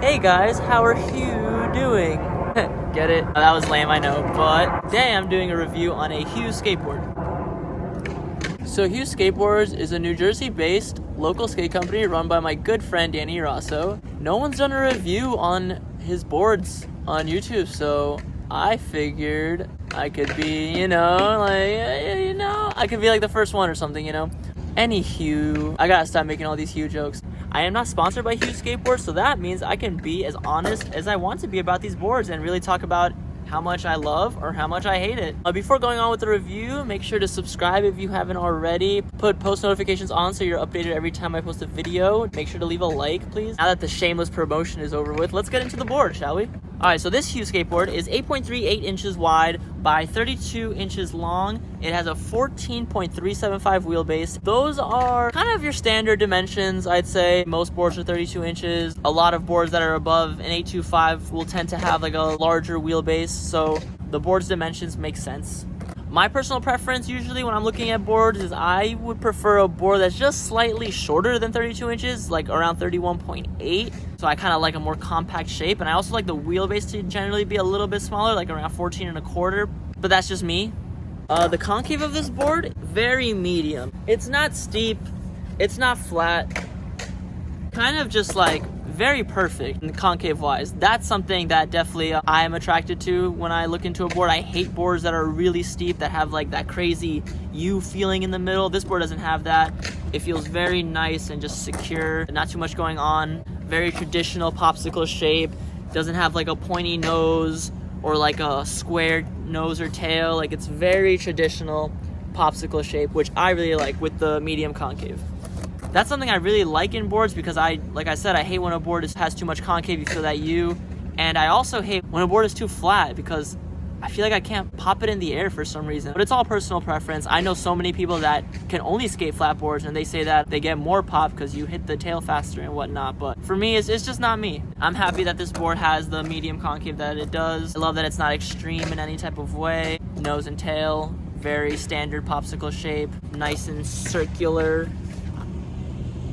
Hey guys, how are you doing? Get it? That was lame, I know, but today I'm doing a review on a Hughes skateboard. So Hughes Skateboards is a New Jersey-based local skate company run by my good friend Danny Rosso. No one's done a review on his boards on YouTube, so I figured I could be, I could be like the first one or something, Anywho, I gotta stop making all these Hughes jokes. I am not sponsored by Hughes Skateboard, so that means I can be as honest as I want to be about these boards and really talk about how much I love or how much I hate it. Before going on with the review, make sure to subscribe if you haven't already. Put post notifications on so you're updated every time I post a video. Make sure to leave a like, please. Now that the shameless promotion is over with, let's get into the board, shall we? Alright, so this Hughes skateboard is 8.38 inches wide by 32 inches long. It has a 14.375 wheelbase. Those are kind of your standard dimensions, I'd say. Most boards are 32 inches. A lot of boards that are above an 825 will tend to have like a larger wheelbase, so the board's dimensions make sense. My personal preference usually when I'm looking at boards is I would prefer a board that's just slightly shorter than 32 inches, like around 31.8. So I kind of like a more compact shape, and I also like the wheelbase to generally be a little bit smaller, like around 14.25, but that's just me. The concave of this board, very medium. It's not steep, it's not flat, kind of just like very perfect in concave wise. That's something that definitely I am attracted to when I look into a board. I hate boards that are really steep, that have like that crazy U feeling in the middle. This board doesn't have that. It feels very nice and just secure, not too much going on. Very traditional popsicle shape. Doesn't have like a pointy nose or like a square nose or tail. Like, it's very traditional popsicle shape, which I really like with the medium concave. That's something I really like in boards because like I said, I hate when a board has too much concave, you feel that U. And I also hate when a board is too flat because I feel like I can't pop it in the air for some reason. But it's all personal preference. I know so many people that can only skate flat boards and they say that they get more pop because you hit the tail faster and whatnot. But for me, it's just not me. I'm happy that this board has the medium concave that it does. I love that it's not extreme in any type of way. Nose and tail, very standard popsicle shape, nice and circular.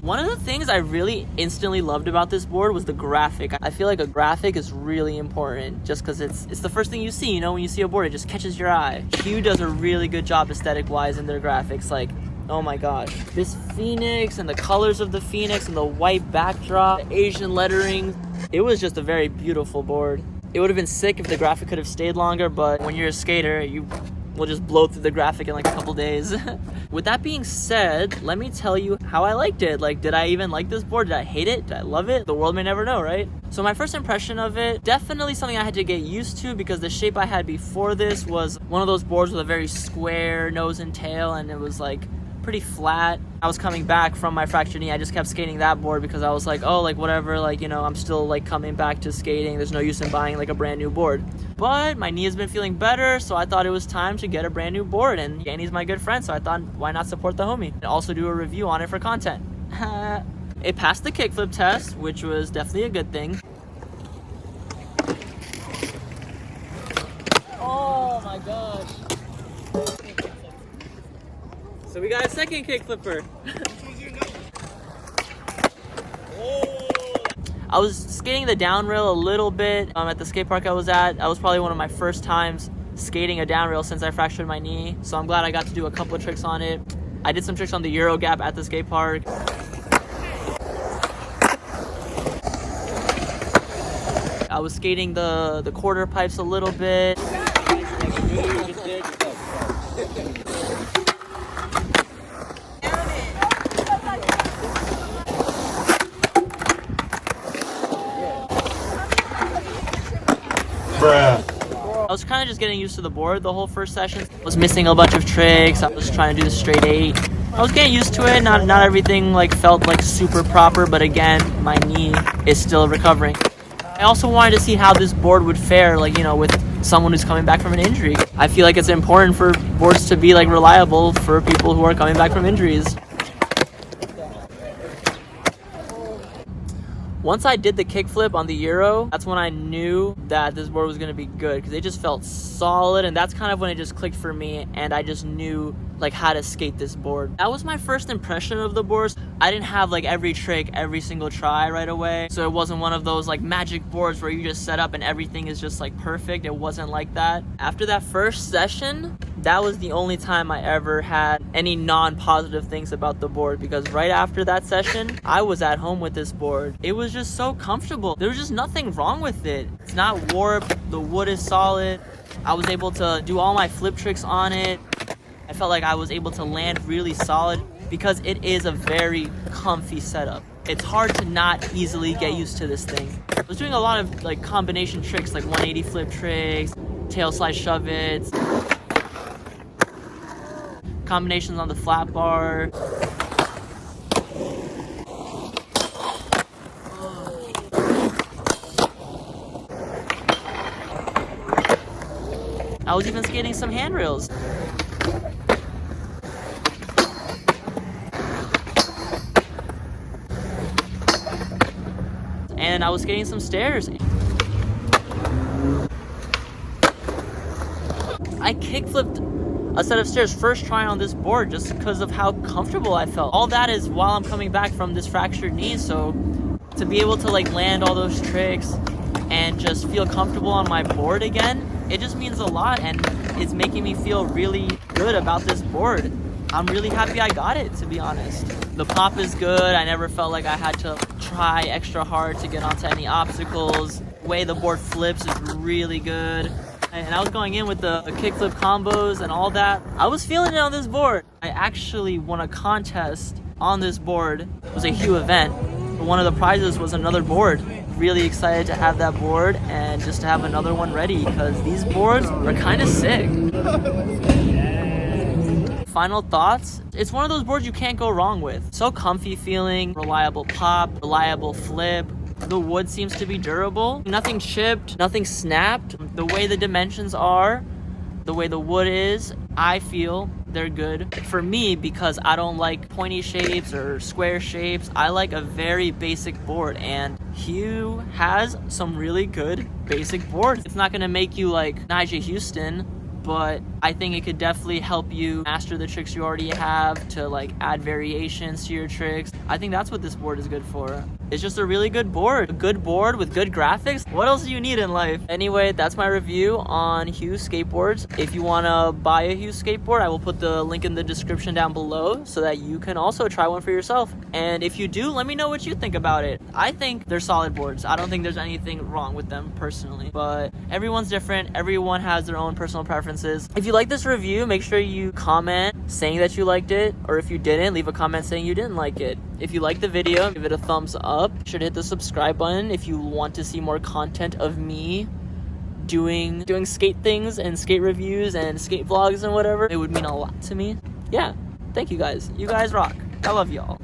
One of the things I really instantly loved about this board was the graphic. I feel like a graphic is really important just because it's the first thing you see, when you see a board, it just catches your eye. Hugh does a really good job aesthetic-wise in their graphics. Like, oh my gosh. This phoenix and the colors of the phoenix and the white backdrop, the Asian lettering. It was just a very beautiful board. It would have been sick if the graphic could have stayed longer, but when you're a skater, you will just blow through the graphic in like a couple days. With that being said, let me tell you how I liked it. Like, did I even like this board? Did I hate it? Did I love it? The world may never know, right? So my first impression of it, definitely something I had to get used to because the shape I had before this was one of those boards with a very square nose and tail, and it was like pretty flat. I was coming back from my fractured knee. I just kept skating that board because I was like, oh, like whatever, like, I'm still like coming back to skating. There's no use in buying like a brand new board. But my knee has been feeling better, so I thought it was time to get a brand new board, and Danny's my good friend, so I thought, why not support the homie and also do a review on it for content. It passed the kickflip test, which was definitely a good thing. Oh my gosh. So we got a second kickflipper. I was skating the down rail a little bit at the skate park I was at. That was probably one of my first times skating a down rail since I fractured my knee. So I'm glad I got to do a couple of tricks on it. I did some tricks on the Euro gap at the skate park. I was skating the quarter pipes a little bit. I was kind of just getting used to the board the whole first session. I was missing a bunch of tricks. I was trying to do the straight 8. I was getting used to it. Not everything like felt like super proper, but again, my knee is still recovering. I also wanted to see how this board would fare, like, with someone who's coming back from an injury. I feel like it's important for boards to be like reliable for people who are coming back from injuries. Once I did the kickflip on the Euro, that's when I knew that this board was gonna be good, because it just felt solid, and that's kind of when it just clicked for me, and I just knew like how to skate this board. That was my first impression of the boards. I didn't have like every trick, every single try right away. So it wasn't one of those like magic boards where you just set up and everything is just like perfect. It wasn't like that. After that first session, that was the only time I ever had any non-positive things about the board, because right after that session, I was at home with this board. It was just so comfortable. There was just nothing wrong with it. It's not warped. The wood is solid. I was able to do all my flip tricks on it. I felt like I was able to land really solid because it is a very comfy setup. It's hard to not easily get used to this thing. I was doing a lot of like combination tricks, like 180 flip tricks, tail slide shove its, combinations on the flat bar. I was even skating some handrails. And I was skating some stairs. I kickflipped a set of stairs first try on this board just because of how comfortable I felt. All that is while I'm coming back from this fractured knee, so to be able to like land all those tricks and just feel comfortable on my board again, it just means a lot, and it's making me feel really good about this board. I'm really happy I got it, to be honest. The pop is good. I never felt like I had to try extra hard to get onto any obstacles. The way the board flips is really good. And I was going in with the kickflip combos and all that. I was feeling it on this board. I actually won a contest on this board. It was a Hue event. One of the prizes was another board. Really excited to have that board and just to have another one ready, because these boards are kind of sick. Final thoughts, it's one of those boards you can't go wrong with. So comfy feeling, reliable pop, reliable flip. The wood seems to be durable. Nothing chipped, nothing snapped. The way the dimensions are, the way the wood is, I feel they're good for me, because I don't like pointy shapes or square shapes. I like a very basic board, and Hue has some really good basic boards. It's not gonna make you like Nigel Houston, but I think it could definitely help you master the tricks you already have, to like add variations to your tricks. I think that's what this board is good for. It's just a really good board. A good board with good graphics. What else do you need in life? Anyway, that's my review on Hue skateboards. If you want to buy a Hue skateboard, I will put the link in the description down below so that you can also try one for yourself. And if you do, let me know what you think about it. I think they're solid boards. I don't think there's anything wrong with them personally, but everyone's different. Everyone has their own personal preferences. If you like this review, make sure you comment saying that you liked it, or if you didn't, leave a comment saying you didn't like it. If you liked the video, give it a thumbs up. You should hit the subscribe button if you want to see more content of me doing skate things and skate reviews and skate vlogs and whatever. It would mean a lot to me. Yeah, thank you guys. You guys rock. I love y'all.